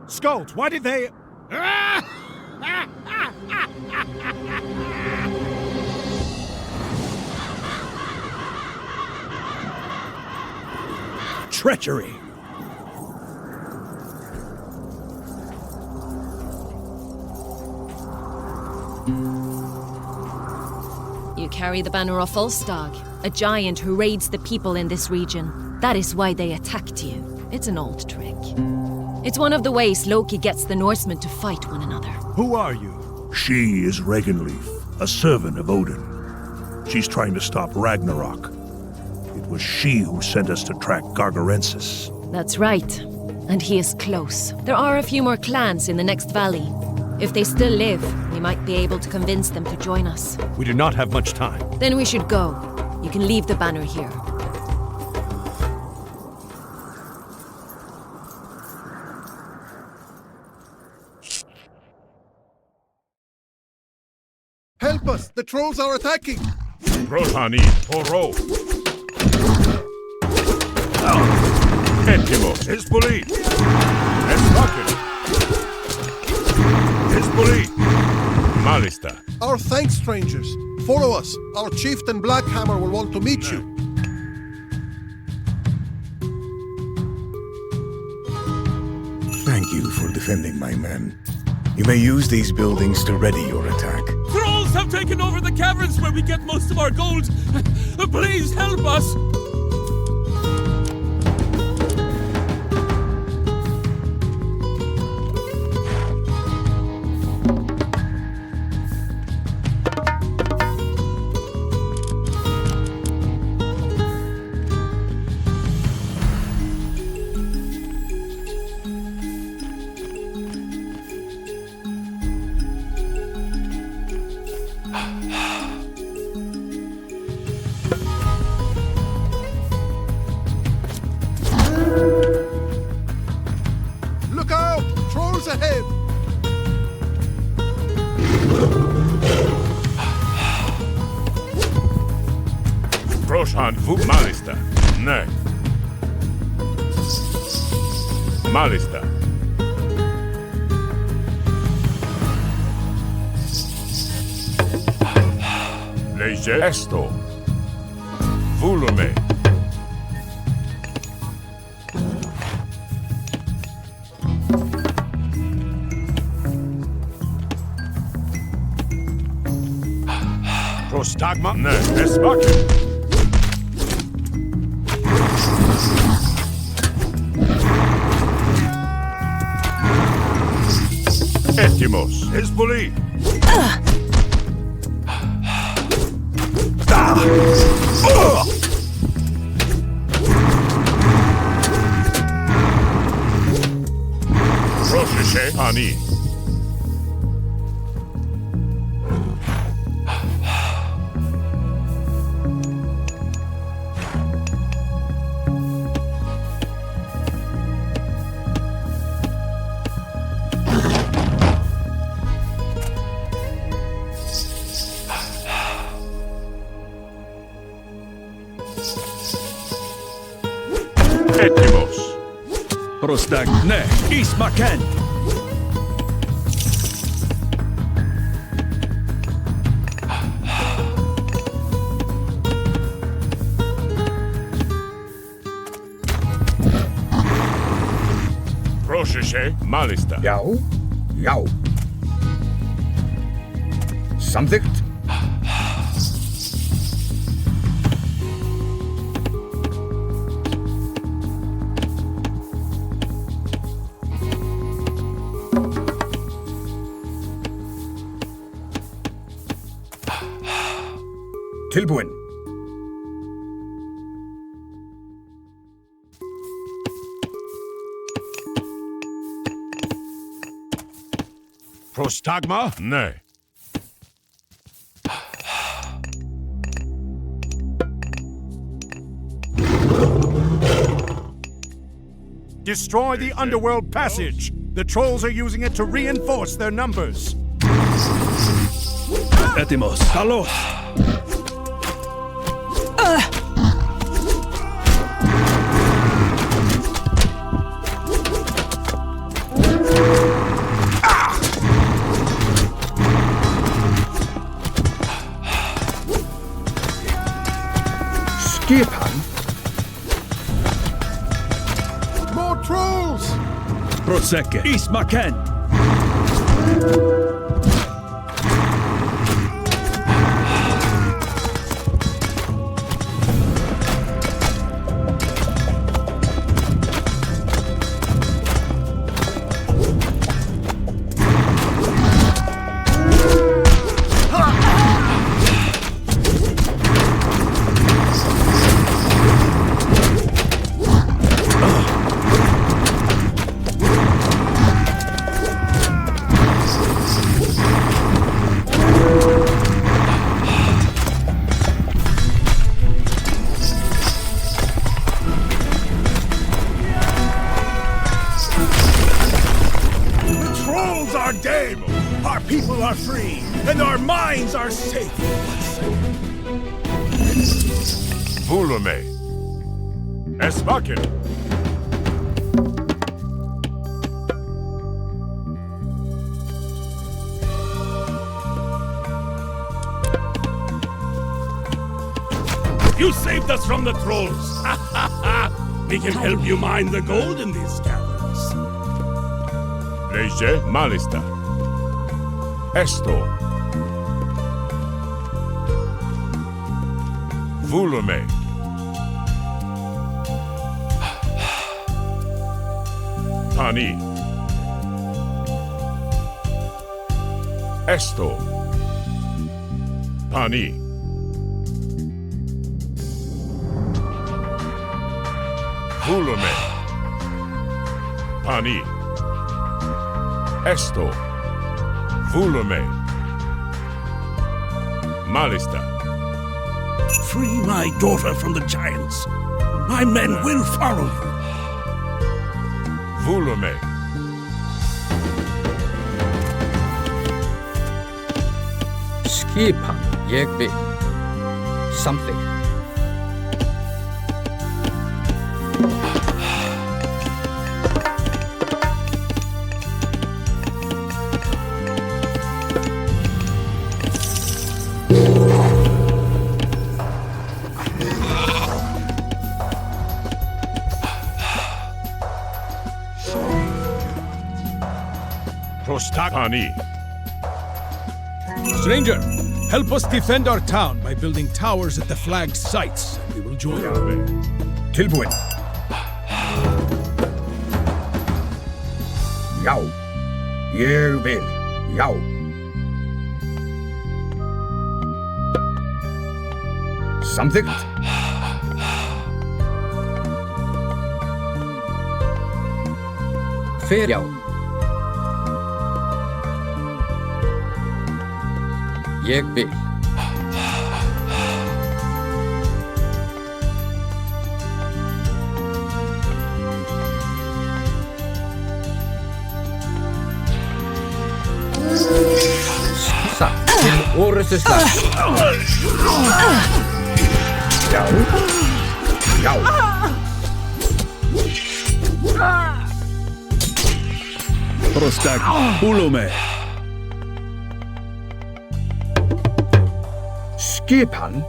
Skuld, why did they... Treachery! You carry the banner of Volstagg, a giant who raids the people in this region. That is why they attacked you. It's an old trick. It's one of the ways Loki gets the Norsemen to fight one another. Who are you? She is Regenleaf, a servant of Odin. She's trying to stop Ragnarok. It was she who sent us to track Gargarensis. That's right. And he is close. There are a few more clans in the next valley. If they still live, we might be able to convince them to join us. We do not have much time. Then we should go. You can leave the banner here. Help us! The trolls are attacking! Roshani, Toro. Entimos, Hezbollah. Esvakin. Hezbollah. Malista. Our thanks, strangers. Follow us. Our chieftain Blackhammer will want to meet you. Thank you for defending my men. You may use these buildings to ready your attack. Trolls have taken over the caverns where we get most of our gold. Please help us. Look out! Trolls ahead! Roshan Vu Malista. Ne. Malista. Leje esto. Volume. Prostagma? Ne, Esvakin. Etimos, Hezbollah. Roshishe Ani. Etimos. Prostag ne, Ismaken. Roshishe Malista. Jau? Jau. Samþykkt? Tilbúin. Prostagma? Ne. Destroy the underworld passage. The trolls are using it to reinforce their numbers. Etimos, Talos. Skipan. More trolls! Prosecke. Ismaken. Our game! Our people are free, and our minds are safe! Volume. Esvaken. You saved us from the trolls! We can help you mine the gold in these caverns. Lege malista. Esto. Volume. Pani. Esto. Pani. Volume. Pani. Esto. Volume. Malista. Free my daughter from the giants. My men will follow you. Volume. Skipan, jeg vil. Something. Prostakani. Stranger, help us defend our town by building towers at the flagged sites. We will join you. Tilbuin. Já. Ég vil. Já. Samþykkt. Fer já. Jeg vil. Satt til orðstu slag. Já. Já. Prostak, Ulume. Skipan.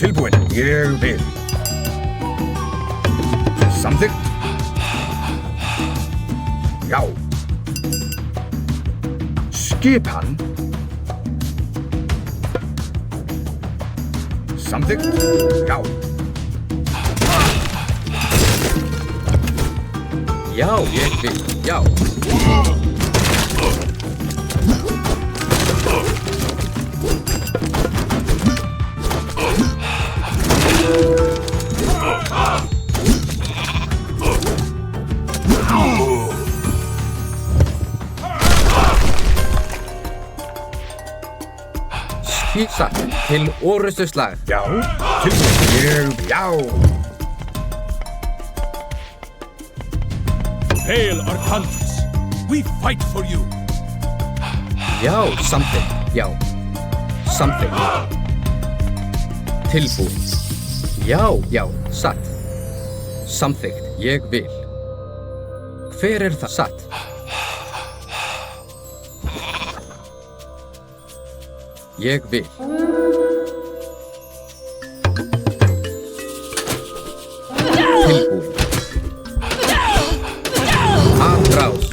Tilbuin. Ég vil. Samþykkt. Já. Skipan. Samþykkt. Já. Já, ég vil. Já. Skýrsatt til orustuslag. Já, tilbúin. Já. Hail Arcantus! We fight for you! Já, samþykkt. Já. Samþykkt. Tilbúin. Já, já, satt. Samþykkt. Ég vil. Hver það? Satt. Ég vil. Tilbúin. András.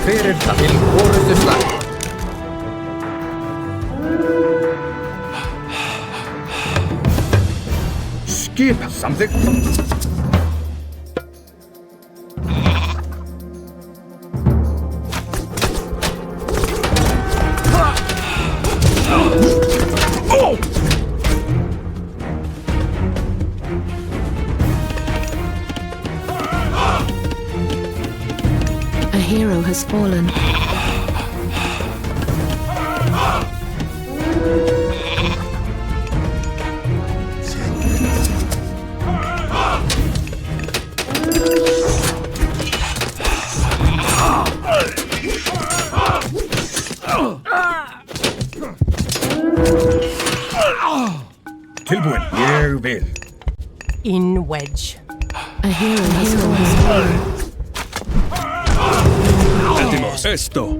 Hver það? Til orustuslag. Skip samþykkt. A hero has fallen. Tilbúin. Ég vil. In wedge. A hero has fallen. Etimos, esto.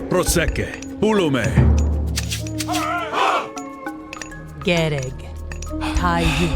Proseque. Pulume. Gereg. Tayu.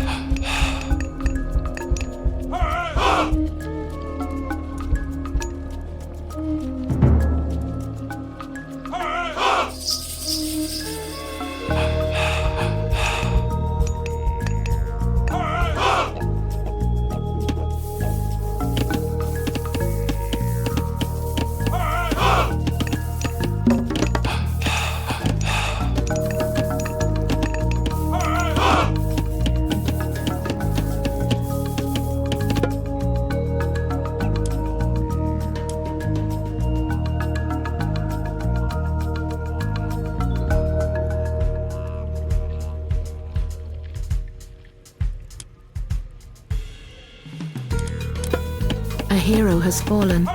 A hero has fallen.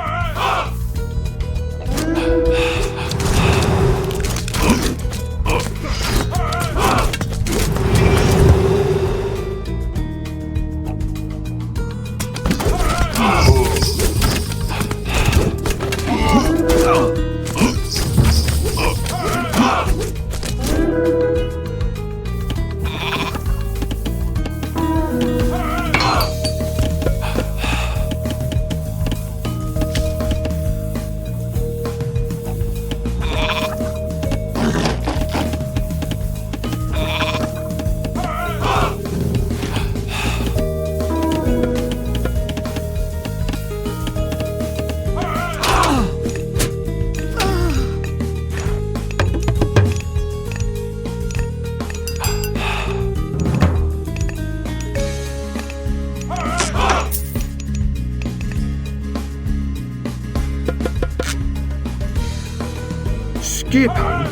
Skipan.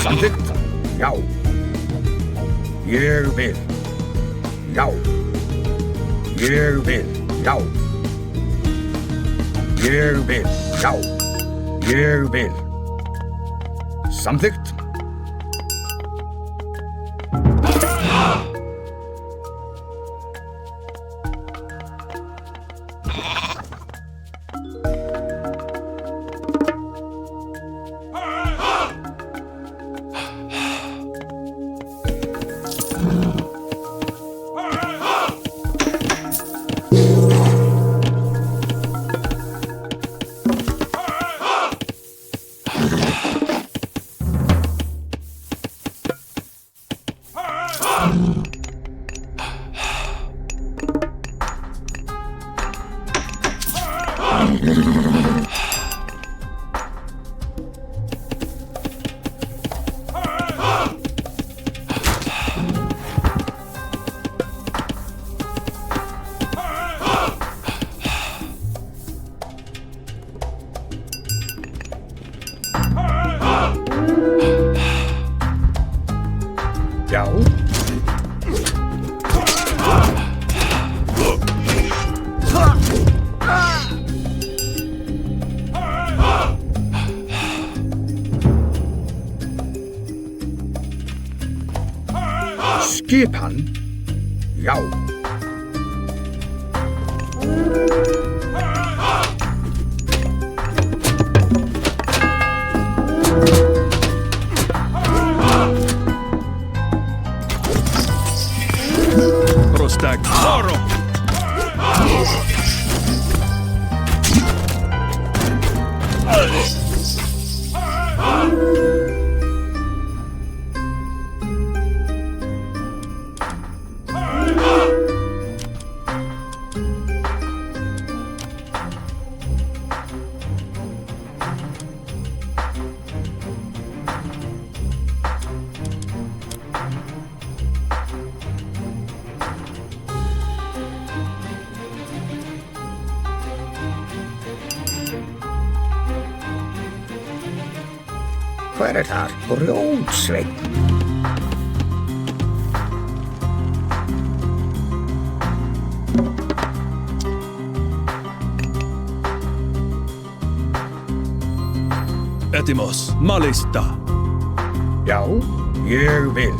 Samþykkt. Já. Ég vil. Já. Ég vil. Já. Ég vil. Já. Ég vil. Samþykkt. Ja. Skipan? Ja. Prostak. Oro! Hver þar? Rótsveinn. Etimos, Malista. Já, ég vil.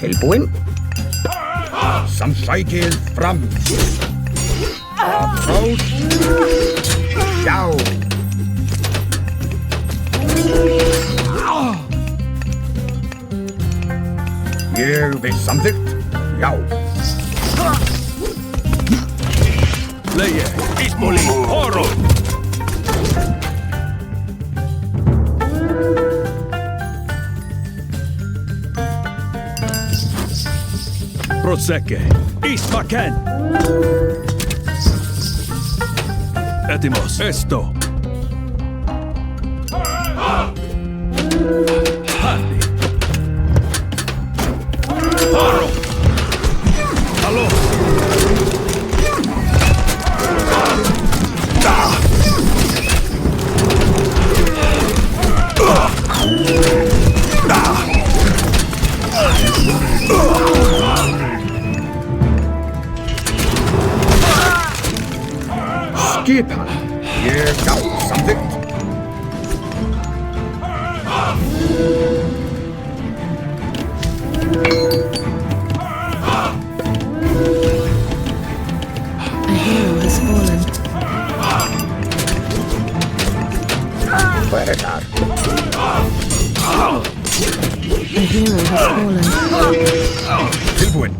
Tilbúinn. Samsækið fram. Approach. Já. Ég vil samþykkt. Já. Leie, Ismoli, Oro! Protseke, Ismaken! Etimos, Esto! Handi! Oro! Allo! Skipan. Ég já, samþykkt. A hero has fallen. Hver þar? A hero has fallen. Tilbúinn.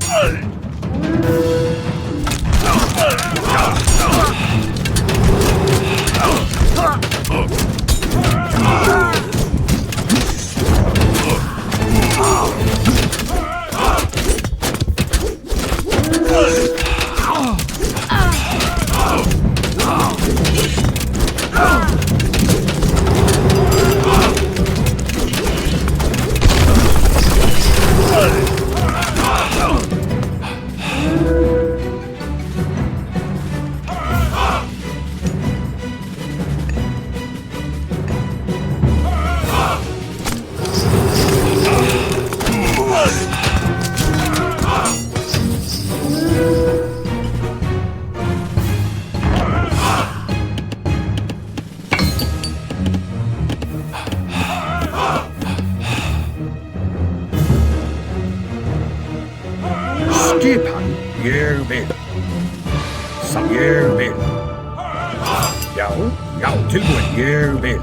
Jipan, Yerbin. Some Yerbin. Yao, Tilbury, Yerbin.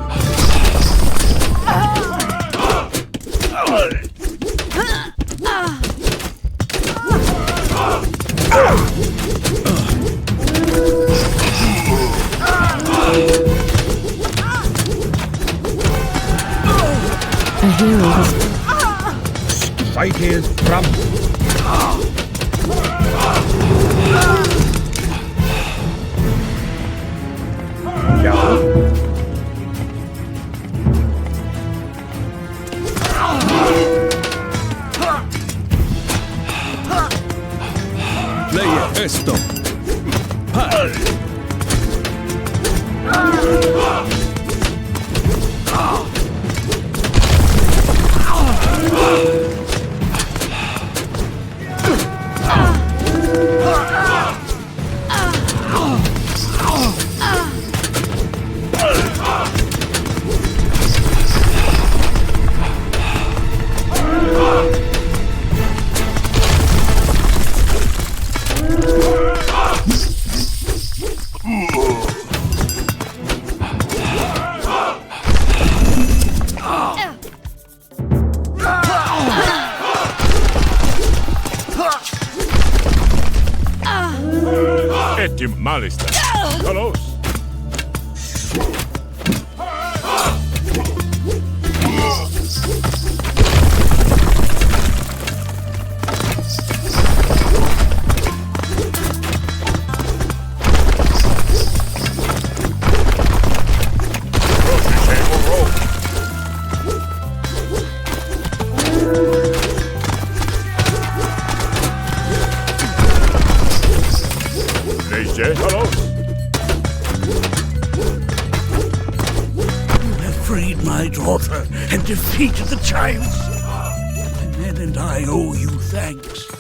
A hero has Sight is from. Yao. Play esto. Etim malista. Kalos. Freed my daughter and defeated the giants. My men and I owe you thanks.